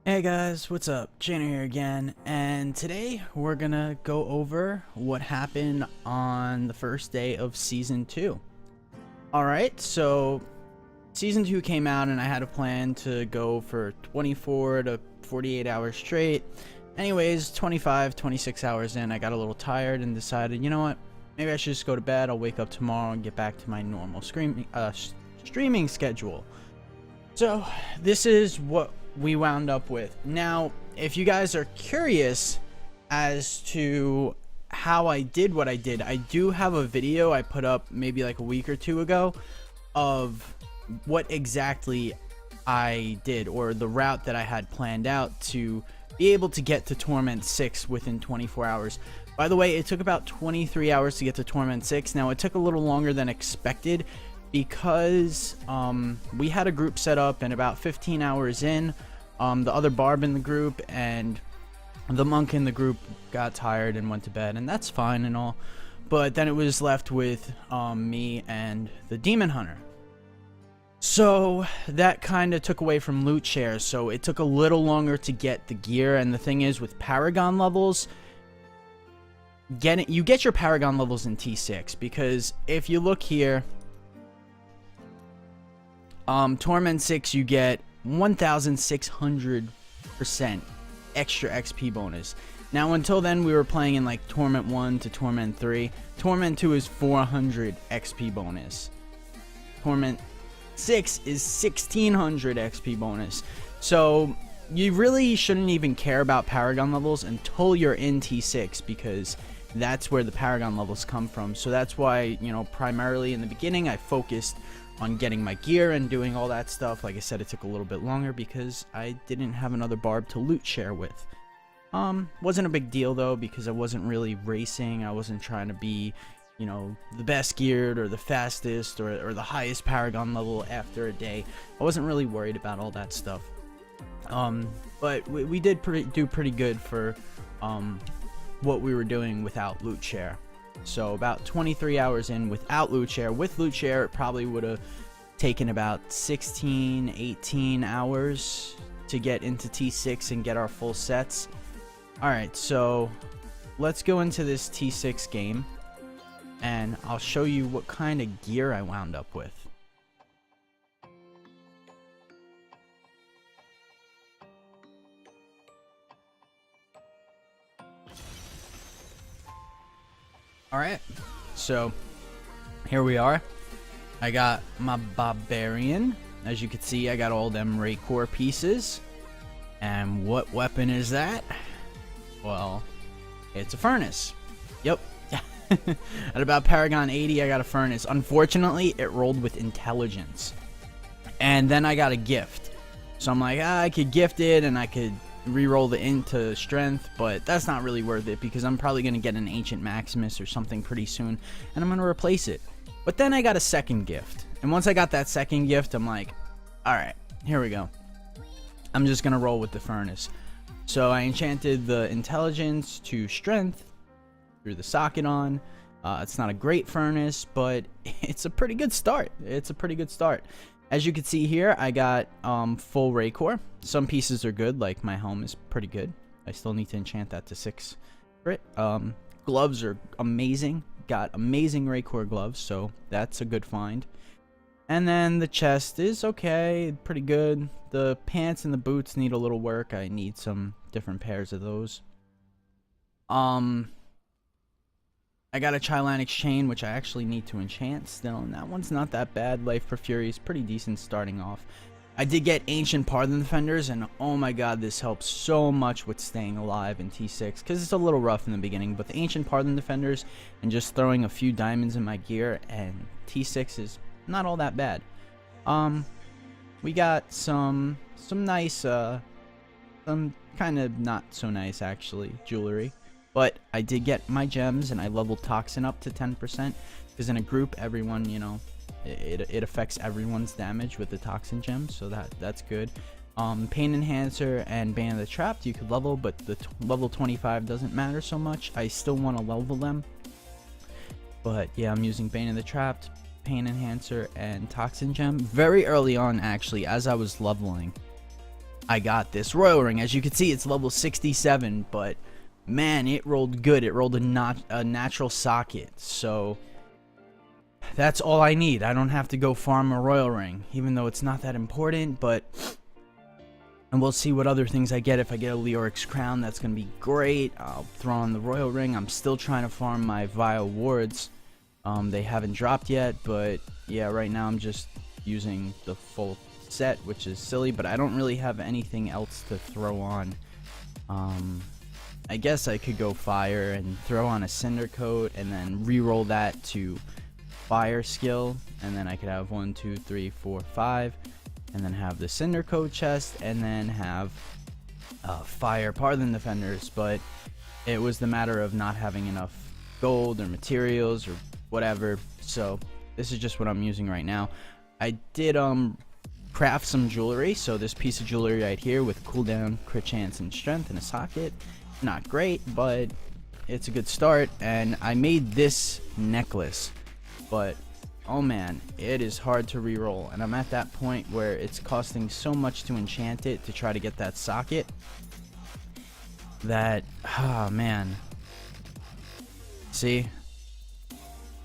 Hey guys, what's up? Jana here again, and today we're gonna go over what happened on the first day of Season 2. Alright, so Season 2 came out and I had a plan to go for 24 to 48 hours straight. Anyways, 25, 26 hours in, I got a little tired and decided, you know what, maybe I should just go to bed. I'll wake up tomorrow and get back to my normal streaming schedule. So, this is what we wound up with. Now, if you guys are curious as to how I did what I did, I do have a video I put up maybe like a week or two ago of what exactly I did, or the route that I had planned out to be able to get to Torment 6 within 24 hours. By the way, it took about 23 hours to get to Torment 6. Now, it took a little longer than expected because we had a group set up, and about 15 hours in, the other Barb in the group and the monk in the group got tired and went to bed, and that's fine and all, but then it was left with me and the demon hunter. So that kind of took away from loot shares, so it took a little longer to get the gear. And the thing is, with Paragon levels, you get your Paragon levels in T6, because if you look here, Torment 6, you get 1,600% extra XP bonus. Now, until then, we were playing in like Torment 1 to Torment 3. Torment 2 is 400 XP bonus. Torment 6 is 1,600 XP bonus. So you really shouldn't even care about Paragon levels until you're in T6, because that's where the Paragon levels come from. So that's why, you know, primarily in the beginning, I focused on getting my gear and doing all that stuff. Like I said, it took a little bit longer because I didn't have another Barb to loot share with. Wasn't a big deal though, because I wasn't really racing. I wasn't trying to be, you know, the best geared or the fastest or the highest Paragon level after a day. I wasn't really worried about all that stuff. But we did do pretty good for what we were doing without loot share. So about 23 hours in without loot share. With loot share, it probably would have taken about 16, 18 hours to get into T6 and get our full sets. Alright, so let's go into this T6 game, and I'll show you what kind of gear I wound up with. Alright, so here we are. I got my Barbarian. As you can see, I got all them Raekor pieces. And what weapon is that? Well, it's a furnace. Yep. At about Paragon 80, I got a furnace. Unfortunately, it rolled with intelligence. And then I got a gift. So I'm like, I could gift it and I could reroll the into strength, but that's not really worth it because I'm probably going to get an Ancient Maximus or something pretty soon, and I'm going to replace it. But then I got a second gift, and once I got that second gift, I'm like, alright, here we go. I'm just going to roll with the furnace. So I enchanted the intelligence to strength, threw the socket on. It's not a great furnace, but it's a pretty good start. It's a pretty good start. As you can see here, I got full Raekor. Some pieces are good, like my helm is pretty good. I still need to enchant that to 6 crit. Gloves are amazing. Got amazing Raekor gloves, so that's a good find. And then the chest is okay, pretty good. The pants and the boots need a little work. I need some different pairs of those. I got a Chylanic chain, which I actually need to enchant still, and that one's not that bad. Life for Fury is pretty decent starting off. I did get Ancient Pardon Defenders, and oh my god, this helps so much with staying alive in T6, because it's a little rough in the beginning, but the Ancient Pardon Defenders and just throwing a few diamonds in my gear, and T6 is not all that bad. We got some nice, some kind of not so nice actually, jewelry. But I did get my gems, and I leveled Toxin up to 10%, because in a group, everyone, you know, it affects everyone's damage with the Toxin gems, so that's good. Pain Enhancer and Bane of the Trapped you could level, but the level 25 doesn't matter so much. I still want to level them. But yeah, I'm using Bane of the Trapped, Pain Enhancer, and Toxin Gem very early on, actually, as I was leveling. I got this royal ring. As you can see, it's level 67, but man, it rolled good. It rolled a natural socket, so that's all I need. I don't have to go farm a royal ring, even though it's not that important, but and we'll see what other things I get. If I get a Leoric's crown, that's going to be great. I'll throw on the royal ring. I'm still trying to farm my vile wards. They haven't dropped yet, but yeah, right now I'm just using the full set, which is silly, but I don't really have anything else to throw on. I guess I could go fire and throw on a cinder coat and then re-roll that to fire skill, and then I could have 1, 2, 3, 4, 5, and then have the cinder coat chest, and then have fire Parthon defenders. But it was the matter of not having enough gold or materials or whatever, so this is just what I'm using right now. I did craft some jewelry, so this piece of jewelry right here with cooldown, crit chance, and strength, and a socket. Not great, but it's a good start. And I made this necklace, but oh man, it is hard to reroll, and I'm at that point where it's costing so much to enchant it to try to get that socket that, oh man. See,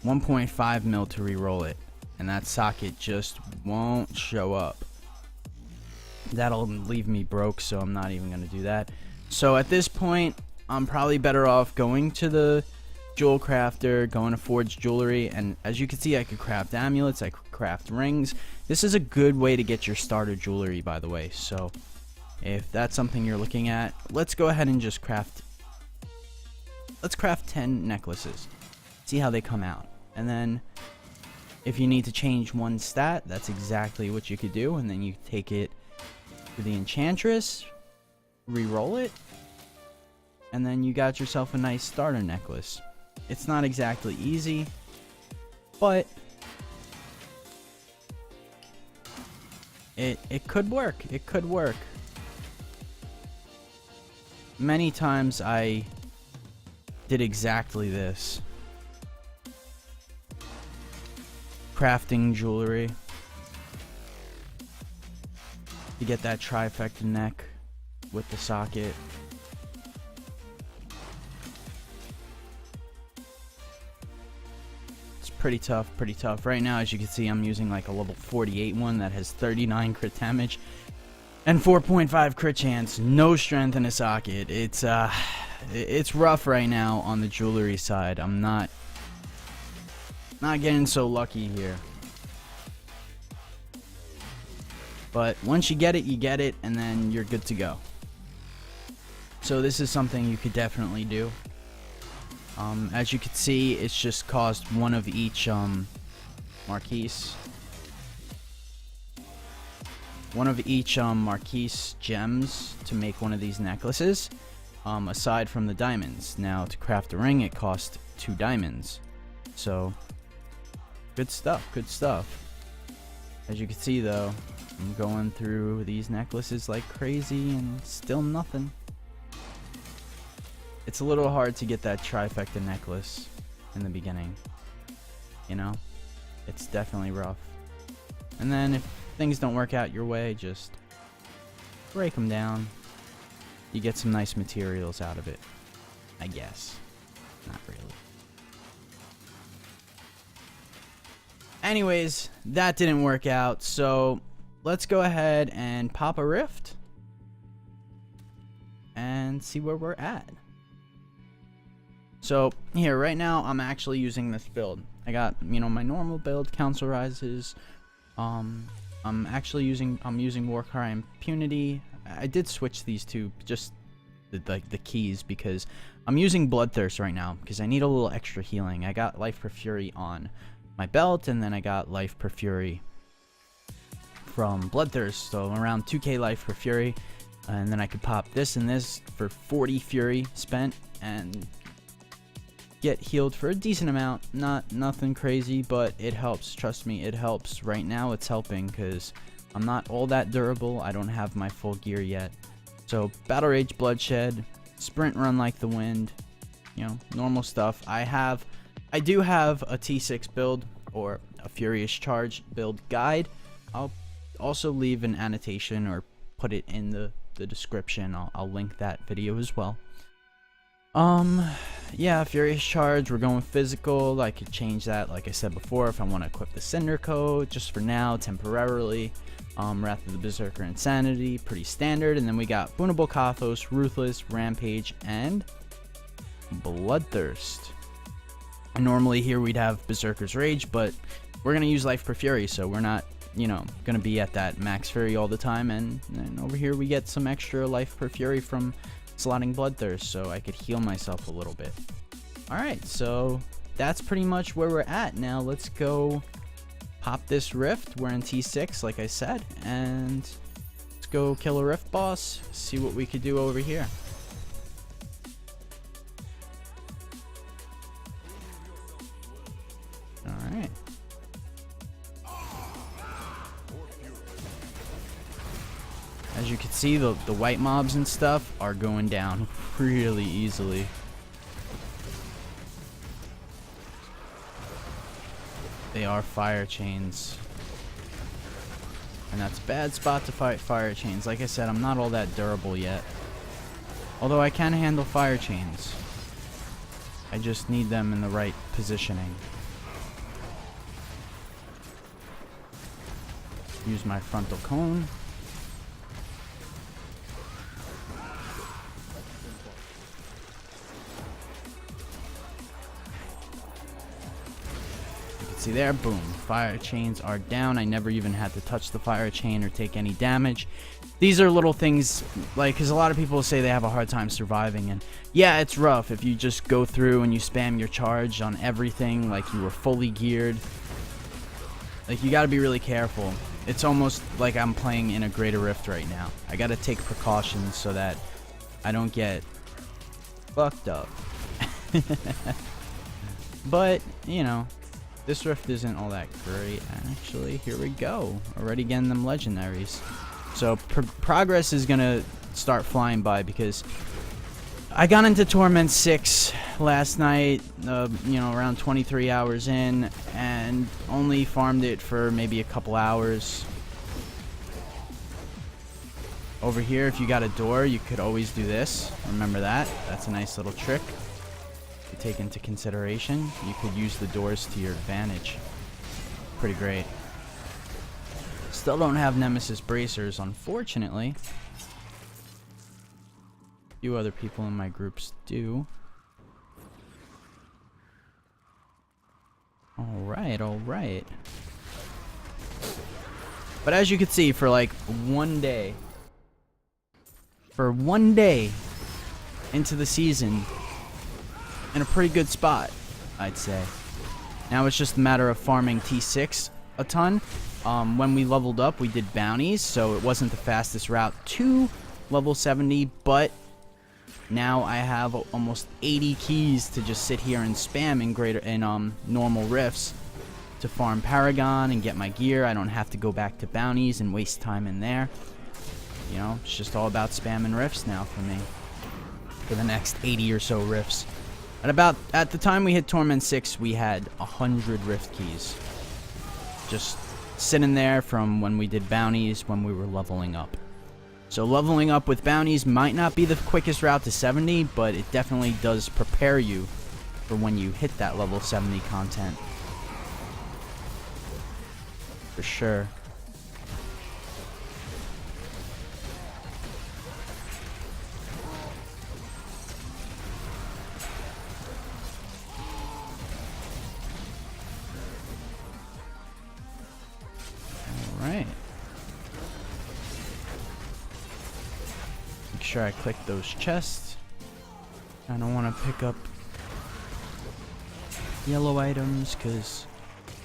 1.5 mil to reroll it, and that socket just won't show up. That'll leave me broke, so I'm not even gonna do that. So at this point, I'm probably better off going to the jewel crafter, going to forge jewelry, and as you can see, I could craft amulets, I could craft rings. This is a good way to get your starter jewelry, by the way. So if that's something you're looking at, let's go ahead and just craft. Let's craft 10 necklaces, see how they come out, and then if you need to change one stat, that's exactly what you could do. And then you take it to the enchantress, re-roll it, and then you got yourself a nice starter necklace. It's not exactly easy, but it could work. It could work. Many times I did exactly this. Crafting jewelry to get that trifecta neck with the socket. It's pretty tough, pretty tough. Right now, as you can see, I'm using like a level 48 one that has 39 crit damage and 4.5 crit chance, no strength in a socket. It's rough right now on the jewelry side. I'm not getting so lucky here. But once you get it, and then you're good to go. So this is something you could definitely do. As you can see, it's just cost one of each Marquise. One of each Marquise gems to make one of these necklaces, aside from the diamonds. Now to craft a ring, it cost 2 diamonds. So good stuff, good stuff. As you can see though, I'm going through these necklaces like crazy and still nothing. It's a little hard to get that trifecta necklace in the beginning, you know? It's definitely rough. And then if things don't work out your way, just break them down. You get some nice materials out of it, I guess. Not really. Anyways, that didn't work out, so let's go ahead and pop a rift and see where we're at. So here, right now, I'm actually using this build. I got, you know, my normal build, council rises. I'm using Warcry Impunity. I did switch these two, just the keys, because I'm using Bloodthirst right now because I need a little extra healing. I got Life Per Fury on my belt, and then I got Life Per Fury from Bloodthirst, so around 2k Life Per Fury, and then I could pop this and this for 40 Fury spent and get healed for a decent amount. Nothing crazy, but it helps. Trust me, it helps. Right now it's helping because I'm not all that durable. I don't have my full gear yet. So Battle Rage Bloodshed, Sprint Run Like the Wind, you know, normal stuff. I do have a T6 build or a Furious Charge build guide. I'll also leave an annotation or put it in the description. I'll link that video as well. Yeah, Furious Charge, we're going physical. I could change that, like I said before, if I want to equip the Cinder Code. Just for now, temporarily. Wrath of the Berserker, Insanity, pretty standard. And then we got Boonable Kathos, Ruthless, Rampage, and Bloodthirst. And normally here we'd have Berserker's Rage, but we're going to use Life per Fury, so we're not, you know, going to be at that max Fury all the time. And over here we get some extra Life per Fury from slotting Bloodthirst, so I could heal myself a little bit. Alright, so that's pretty much where we're at. Now let's go pop this rift. We're in T6, like I said, and let's go kill a rift boss, see what we could do over here. Alright. As you can see, the white mobs and stuff are going down really easily. They are fire chains. And that's a bad spot to fight fire chains. Like I said, I'm not all that durable yet. Although I can handle fire chains. I just need them in the right positioning. Use my frontal cone. See there, boom, fire chains are down. I never even had to touch the fire chain or take any damage. These are little things, like, because a lot of people say they have a hard time surviving, and yeah, it's rough if you just go through and you spam your charge on everything like you were fully geared. Like, you gotta be really careful. It's almost like I'm playing in a greater rift right now. I gotta take precautions so that I don't get fucked up. But, you know, this rift isn't all that great, actually. Here we go. Already getting them legendaries. So progress is gonna start flying by because I got into Torment 6 last night, you know, around 23 hours in, and only farmed it for maybe a couple hours. Over here, if you got a door, you could always do this. Remember that. That's a nice little trick to take into consideration. You could use the doors to your advantage. Pretty great. Still don't have Nemesis bracers, unfortunately. A few other people in my groups do. Alright, alright. But as you can see, for like one day, into the season, in a pretty good spot, I'd say. Now it's just a matter of farming T6 a ton. When we leveled up, we did bounties, so it wasn't the fastest route to level 70, but now I have almost 80 keys to just sit here and spam in normal rifts to farm Paragon and get my gear. I don't have to go back to bounties and waste time in there. You know, it's just all about spamming rifts now for me. For the next 80 or so rifts. At the time we hit Torment 6, we had 100 rift keys. Just sitting there from when we did bounties, when we were leveling up. So leveling up with bounties might not be the quickest route to 70, but it definitely does prepare you for when you hit that level 70 content. For sure. Alright. Make sure I click those chests. I don't want to pick up yellow items because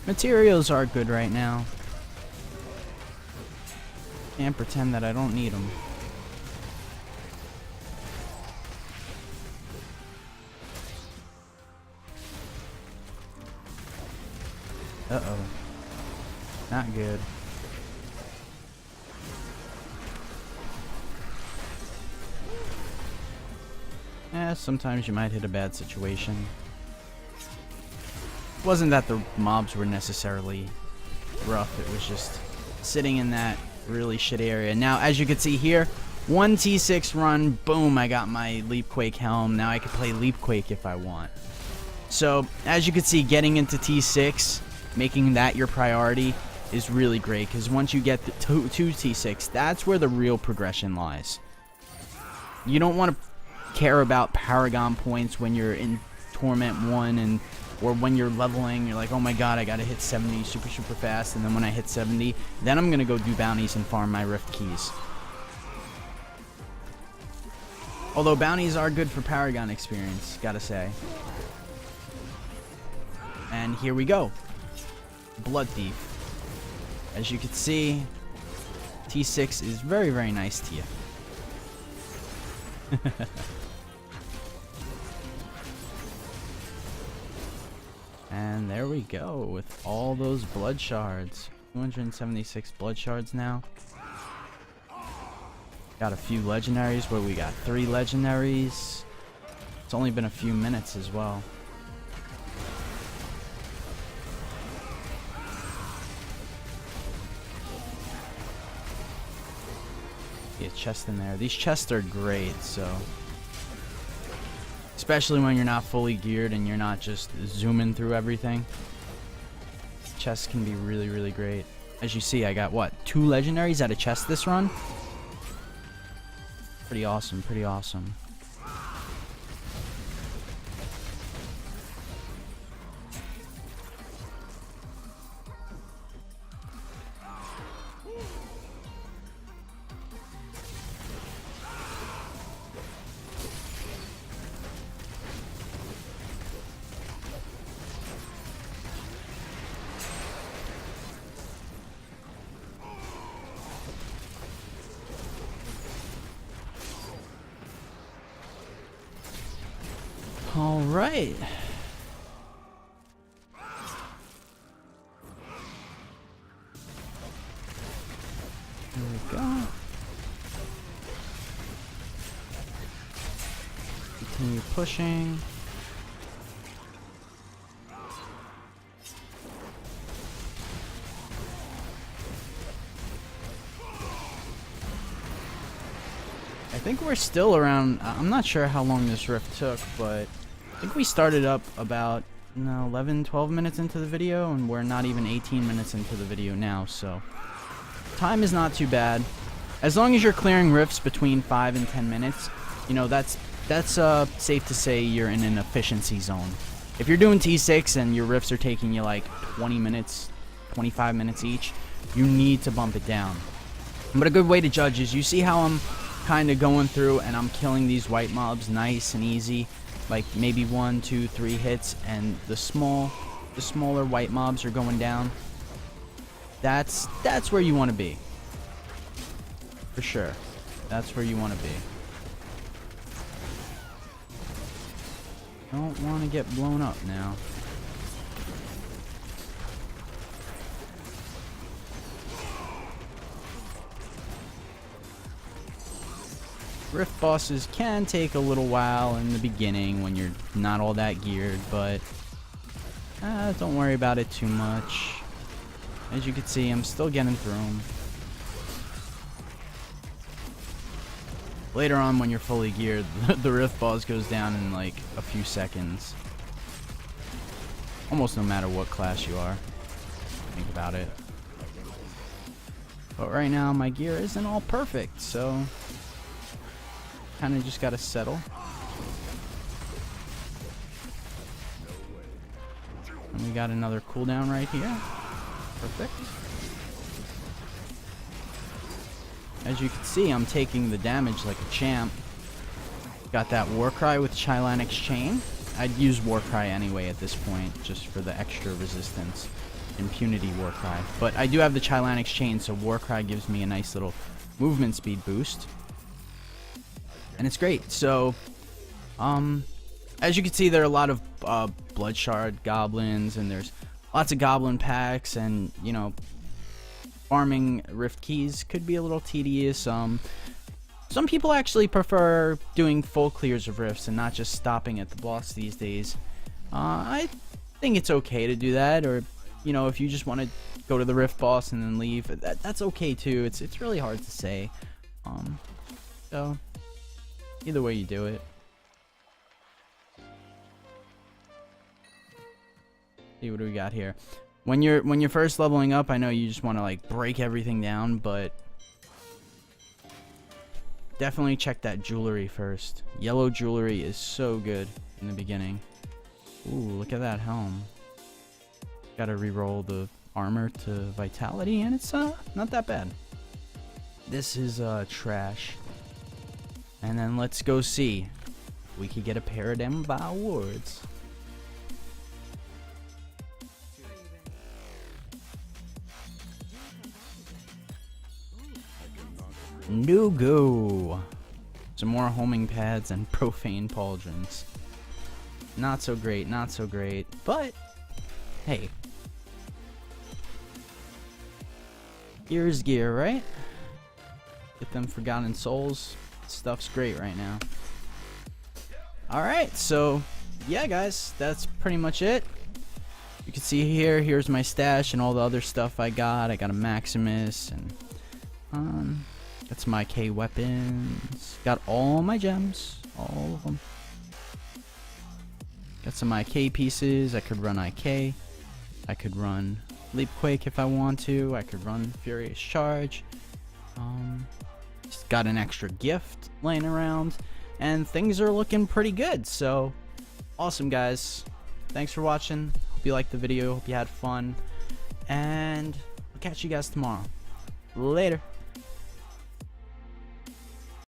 materials are good right now. Can't pretend that I don't need them. Uh-oh. Not good. Sometimes you might hit a bad situation. It wasn't that the mobs were necessarily rough, it was just sitting in that Really shitty area. Now, as you can see here, one T6 run, boom, I got my Leapquake helm. Now I can play Leapquake if I want. So, as you can see, getting into T6, making that your priority is really great, because once you get the two T6, that's where the real progression lies. You don't want to care about Paragon points when you're in Torment 1 or when you're leveling. You're like, oh my god, I gotta hit 70 super fast, and then when I hit 70, then I'm gonna go do bounties and farm my Rift Keys. Although bounties are good for Paragon experience, gotta say. And here we go. Blood Thief. As you can see, T6 is very, very nice to you. And there we go with all those blood shards. 276 blood shards now. Got a few legendaries. Where we got 3 legendaries. It's only been a few minutes as well. See a chest in there. These chests are great, so especially when you're not fully geared and you're not just zooming through everything. Chests can be really, really great. As you see, I got what, 2 legendaries out of chest this run? Pretty awesome, pretty awesome. All right. There we go. Continue pushing. I think we're still around, I'm not sure how long this rift took, but I think we started up about 11, 12 minutes into the video, and we're not even 18 minutes into the video now, so time is not too bad. As long as you're clearing rifts between 5 and 10 minutes, you know, that's safe to say you're in an efficiency zone. If you're doing T6 and your rifts are taking you like 20 minutes, 25 minutes each, you need to bump it down. But a good way to judge is you see how I'm kind of going through and I'm killing these white mobs nice and easy, like maybe 1, 2, 3 hits, and the smaller white mobs are going down. That's where you want to be, for sure. That's where you want to be. Don't want to get blown up now. Rift bosses can take a little while in the beginning when you're not all that geared, but don't worry about it too much. As you can see, I'm still getting through them. Later on, when you're fully geared, the rift boss goes down in like a few seconds. Almost no matter what class you are. Think about it. But right now, my gear isn't all perfect, so kind of just gotta settle. And we got another cooldown right here. Perfect. As you can see, I'm taking the damage like a champ. Got that Warcry with Chylanic's Chain. I'd use Warcry anyway at this point, just for the extra resistance. Impunity Warcry. But I do have the Chylanic's Chain, so Warcry gives me a nice little movement speed boost. And it's great. So, as you can see, there are a lot of Blood Shard goblins, and there's lots of goblin packs, and, you know, farming Rift Keys could be a little tedious. Some people actually prefer doing full clears of rifts and not just stopping at the boss these days. I think it's okay to do that, or, you know, if you just want to go to the Rift boss and then leave, that's okay too. It's really hard to say. So either way you do it. See, what do we got here? When you're first leveling up, I know you just want to like break everything down, but definitely check that jewelry first. Yellow jewelry is so good in the beginning. Ooh, look at that helm. Gotta reroll the armor to vitality, and it's not that bad. This is trash. And then let's go see if we could get a pair of them by awards. Nugu. Some more homing pads and profane pauldrons. Not so great, not so great, but hey. Gear is gear, right? Get them Forgotten Souls. Stuff's great right now. Alright, so yeah guys, that's pretty much it. You can see here, here's my stash and all the other stuff I got. I got a Maximus and got some IK weapons. Got all my gems, all of them. Got some IK pieces. I could run IK. I could run Leapquake if I want to. I could run Furious Charge. Just got an extra gift laying around, and things are looking pretty good. So awesome, guys. Thanks for watching. Hope you liked the video. Hope you had fun, and I'll catch you guys tomorrow. Later.